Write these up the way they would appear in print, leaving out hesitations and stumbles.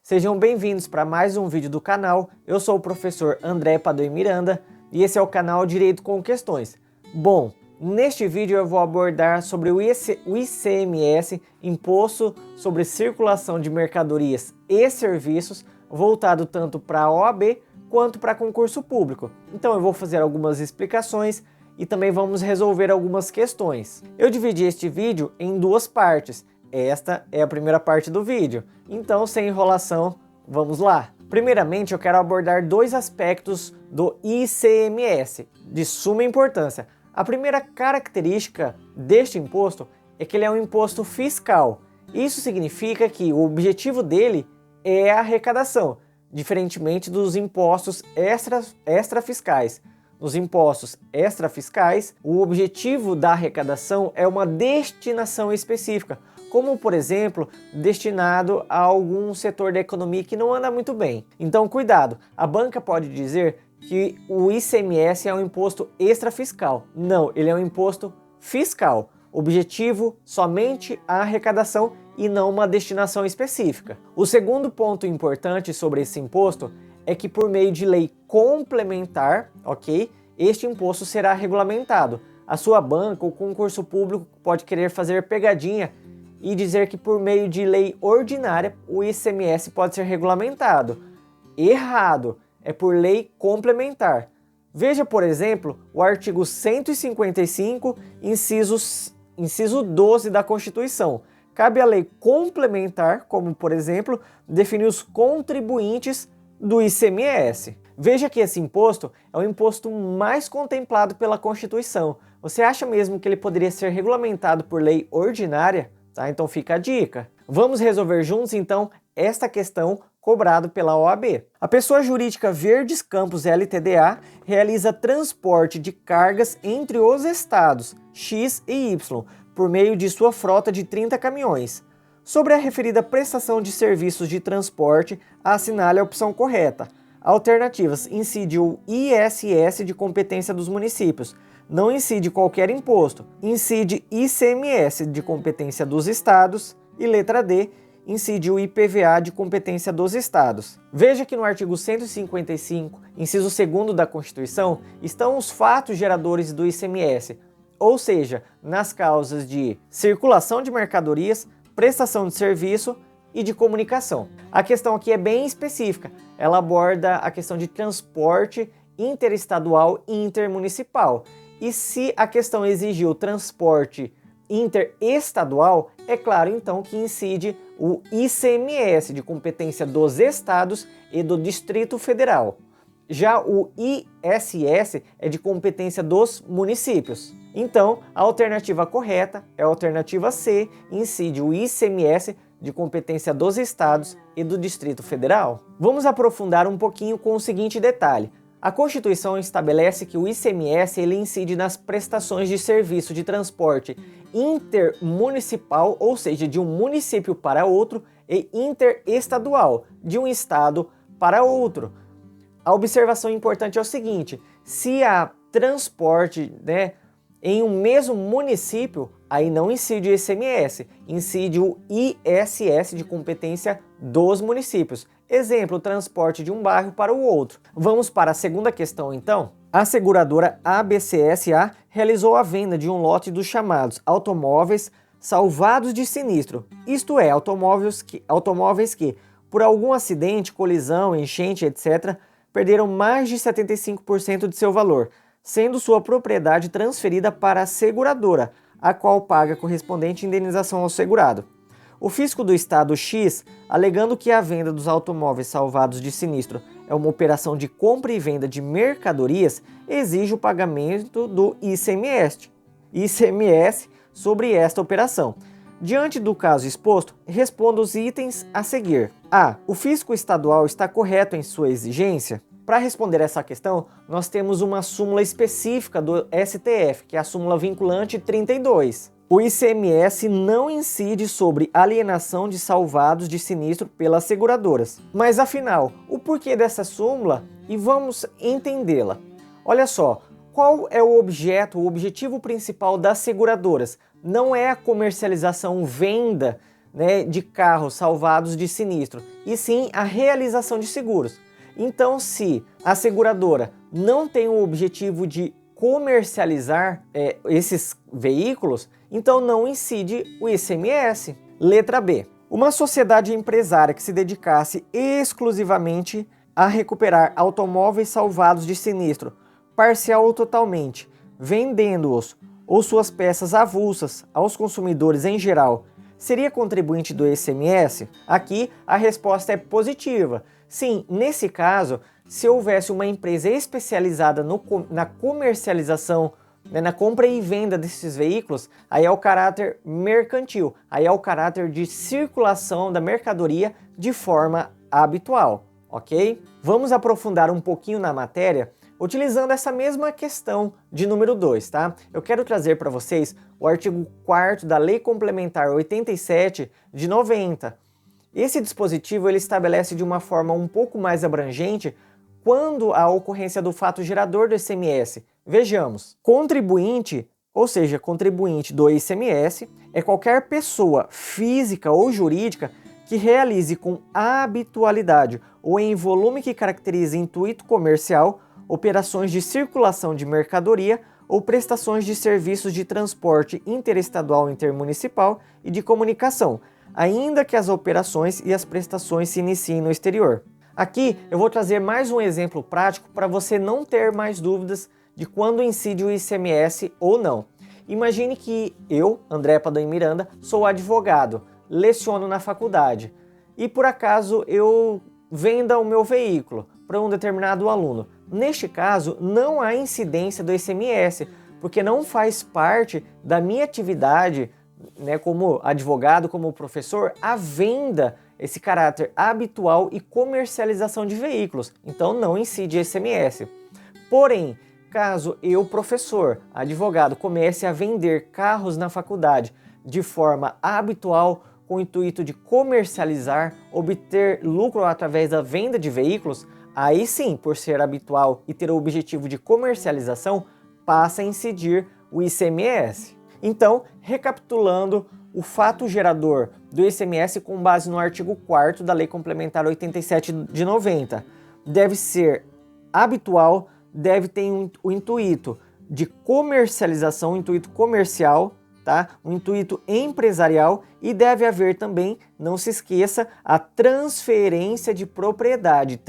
Sejam bem-vindos para mais um vídeo do canal. Eu sou o professor André Padoe Miranda e esse é o canal Direito com Questões. Bom, neste vídeo eu vou abordar sobre o ICMS, Imposto sobre Circulação de Mercadorias e Serviços, voltado tanto para a OAB quanto para concurso público. Então eu vou fazer algumas explicações e também vamos resolver algumas questões. Eu dividi este vídeo em duas partes. Esta é a primeira parte do vídeo, então sem enrolação, vamos lá. Primeiramente eu quero abordar dois aspectos do ICMS, de suma importância. A primeira característica deste imposto é que ele é um imposto fiscal. Isso significa que o objetivo dele é a arrecadação, diferentemente dos impostos extrafiscais. Nos impostos extrafiscais, o objetivo da arrecadação é uma destinação específica, como, por exemplo, destinado a algum setor da economia que não anda muito bem. Então, cuidado, a banca pode dizer que o ICMS é um imposto extrafiscal. Não, ele é um imposto fiscal. Objetivo somente a arrecadação e não uma destinação específica. O segundo ponto importante sobre esse imposto é que por meio de lei complementar, ok, este imposto será regulamentado. A sua banca ou concurso público pode querer fazer pegadinha e dizer que por meio de lei ordinária o ICMS pode ser regulamentado. Errado, é por lei complementar. Veja, por exemplo, o artigo 155, inciso 12 da Constituição. Cabe à lei complementar, como por exemplo, definir os contribuintes do ICMS. Veja que esse imposto é o imposto mais contemplado pela Constituição. Você acha mesmo que ele poderia ser regulamentado por lei ordinária? Tá? Então fica a dica. Vamos resolver juntos então esta questão cobrada pela OAB. A pessoa jurídica Verdes Campos LTDA realiza transporte de cargas entre os estados X e Y por meio de sua frota de 30 caminhões. Sobre a referida prestação de serviços de transporte, assinale a opção correta. Alternativas: incide o ISS de competência dos municípios. Não incide qualquer imposto. Incide ICMS de competência dos estados. E letra D, incide o IPVA de competência dos estados. Veja que no artigo 155, inciso 2º da Constituição, estão os fatos geradores do ICMS, ou seja, nas causas de circulação de mercadorias, prestação de serviço e de comunicação. A questão aqui é bem específica, ela aborda a questão de transporte interestadual e intermunicipal. E se a questão exigiu transporte interestadual, é claro então que incide o ICMS de competência dos estados e do Distrito Federal. Já o ISS é de competência dos municípios. Então, a alternativa correta é a alternativa C, incide o ICMS de competência dos estados e do Distrito Federal. Vamos aprofundar um pouquinho com o seguinte detalhe. A Constituição estabelece que o ICMS ele incide nas prestações de serviço de transporte intermunicipal, ou seja, de um município para outro, e interestadual, de um estado para outro. A observação importante é o seguinte: se há transporte, em um mesmo município, aí não incide o ICMS, incide o ISS de competência dos municípios. Exemplo, o transporte de um bairro para o outro. Vamos para a segunda questão então. A seguradora ABCSA realizou a venda de um lote dos chamados automóveis salvados de sinistro, isto é, automóveis que, por algum acidente, colisão, enchente, etc., perderam mais de 75% de seu valor, sendo sua propriedade transferida para a seguradora, a qual paga a correspondente indenização ao segurado. O fisco do estado X, alegando que a venda dos automóveis salvados de sinistro é uma operação de compra e venda de mercadorias, exige o pagamento do ICMS sobre esta operação. Diante do caso exposto, responda os itens a seguir. A. O fisco estadual está correto em sua exigência? Para responder essa questão, nós temos uma súmula específica do STF, que é a súmula vinculante 32. O ICMS não incide sobre alienação de salvados de sinistro pelas seguradoras. Mas afinal, o porquê dessa súmula? E vamos entendê-la. Olha só, qual é o objetivo principal das seguradoras? Não é a comercialização, venda né, de carros salvados de sinistro, e sim a realização de seguros. Então, se a seguradora não tem o objetivo de comercializar esses veículos, então não incide o ICMS. Letra B. Uma sociedade empresária que se dedicasse exclusivamente a recuperar automóveis salvados de sinistro, parcial ou totalmente, vendendo-os ou suas peças avulsas aos consumidores em geral, seria contribuinte do ICMS? Aqui a resposta é positiva. Sim, nesse caso, se houvesse uma empresa especializada na comercialização, né, na compra e venda desses veículos, aí é o caráter mercantil, aí é o caráter de circulação da mercadoria de forma habitual, ok? Vamos aprofundar um pouquinho na matéria utilizando essa mesma questão de número 2, tá? Eu quero trazer para vocês o artigo 4º da Lei Complementar 87 de 90. Esse dispositivo ele estabelece de uma forma um pouco mais abrangente quando a ocorrência do fato gerador do ICMS. Vejamos, contribuinte, ou seja, contribuinte do ICMS, é qualquer pessoa física ou jurídica que realize com habitualidade ou em volume que caracterize intuito comercial operações de circulação de mercadoria ou prestações de serviços de transporte interestadual, intermunicipal e de comunicação, ainda que as operações e as prestações se iniciem no exterior. Aqui eu vou trazer mais um exemplo prático para você não ter mais dúvidas de quando incide o ICMS ou não. Imagine que eu, André Padoim Miranda, sou advogado, leciono na faculdade e por acaso eu venda o meu veículo para um determinado aluno. Neste caso, não há incidência do ICMS, porque não faz parte da minha atividade, né, como advogado, como professor, a venda, esse caráter habitual e comercialização de veículos. Então não incide ICMS. Porém, caso eu, professor, advogado, comece a vender carros na faculdade de forma habitual, com o intuito de comercializar, obter lucro através da venda de veículos, aí sim, por ser habitual e ter o objetivo de comercialização, passa a incidir o ICMS. Então, recapitulando, o fato gerador do ICMS com base no artigo 4º da Lei Complementar 87 de 90 deve ser habitual, deve ter o intuito de comercialização, intuito comercial, tá? Um intuito empresarial e deve haver também, não se esqueça, a transferência de propriedade,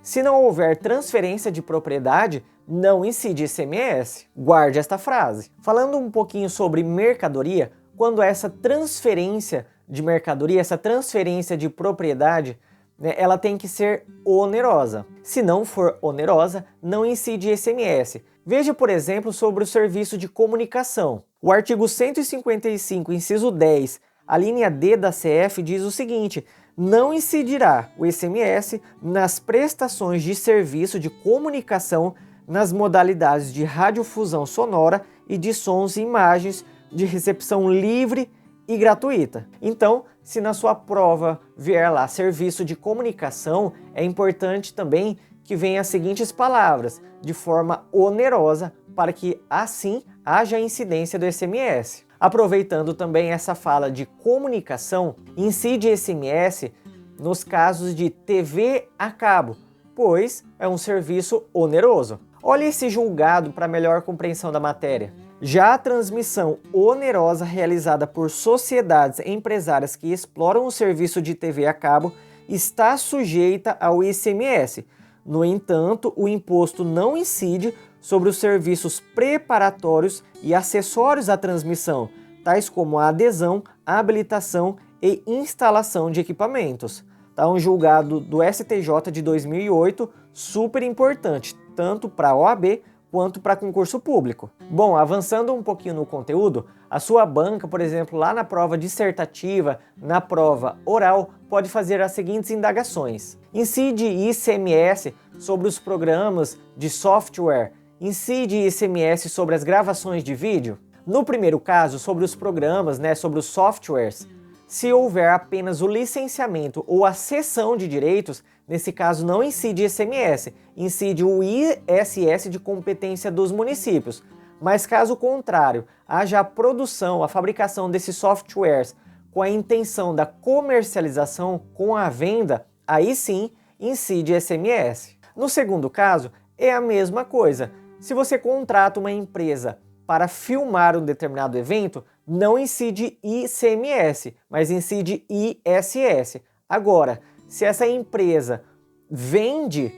Se não houver transferência de propriedade, não incide ICMS. Guarde esta frase. Falando um pouquinho sobre mercadoria, quando essa transferência de mercadoria, essa transferência de propriedade, né, ela tem que ser onerosa. Se não for onerosa, não incide ICMS. Veja, por exemplo, sobre o serviço de comunicação. O artigo 155, inciso 10, a linha D da CF diz o seguinte: não incidirá o ICMS nas prestações de serviço de comunicação nas modalidades de radiodifusão sonora e de sons e imagens de recepção livre e gratuita. Então, se na sua prova vier lá serviço de comunicação, é importante também que venha as seguintes palavras, de forma onerosa, para que assim haja incidência do ICMS. Aproveitando também essa fala de comunicação, incide ICMS nos casos de TV a cabo, pois é um serviço oneroso. Olhe esse julgado para melhor compreensão da matéria. Já a transmissão onerosa realizada por sociedades empresárias que exploram o serviço de TV a cabo está sujeita ao ICMS. No entanto, o imposto não incide sobre os serviços preparatórios e acessórios à transmissão, tais como a adesão, a habilitação e instalação de equipamentos. Tá um julgado do STJ de 2008, super importante, tanto para a OAB quanto para concurso público. Bom, avançando um pouquinho no conteúdo, a sua banca, por exemplo, lá na prova dissertativa, na prova oral, pode fazer as seguintes indagações. Incide ICMS sobre os programas de software? Incide ICMS sobre as gravações de vídeo? No primeiro caso, sobre os programas, sobre os softwares, se houver apenas o licenciamento ou a cessão de direitos, nesse caso não incide ICMS, incide o ISS de competência dos municípios. Mas caso contrário, haja a produção, a fabricação desses softwares com a intenção da comercialização, com a venda, aí sim incide ICMS. No segundo caso, é a mesma coisa. Se você contrata uma empresa para filmar um determinado evento, não incide ICMS, mas incide ISS. Agora, se essa empresa vende,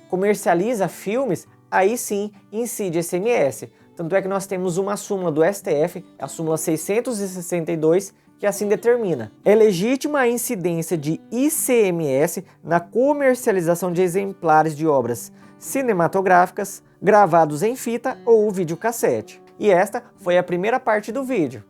comercializa filmes, aí sim incide ICMS. Tanto é que nós temos uma súmula do STF, a súmula 662, que assim determina: é legítima a incidência de ICMS na comercialização de exemplares de obras cinematográficas, gravados em fita ou videocassete. E esta foi a primeira parte do vídeo.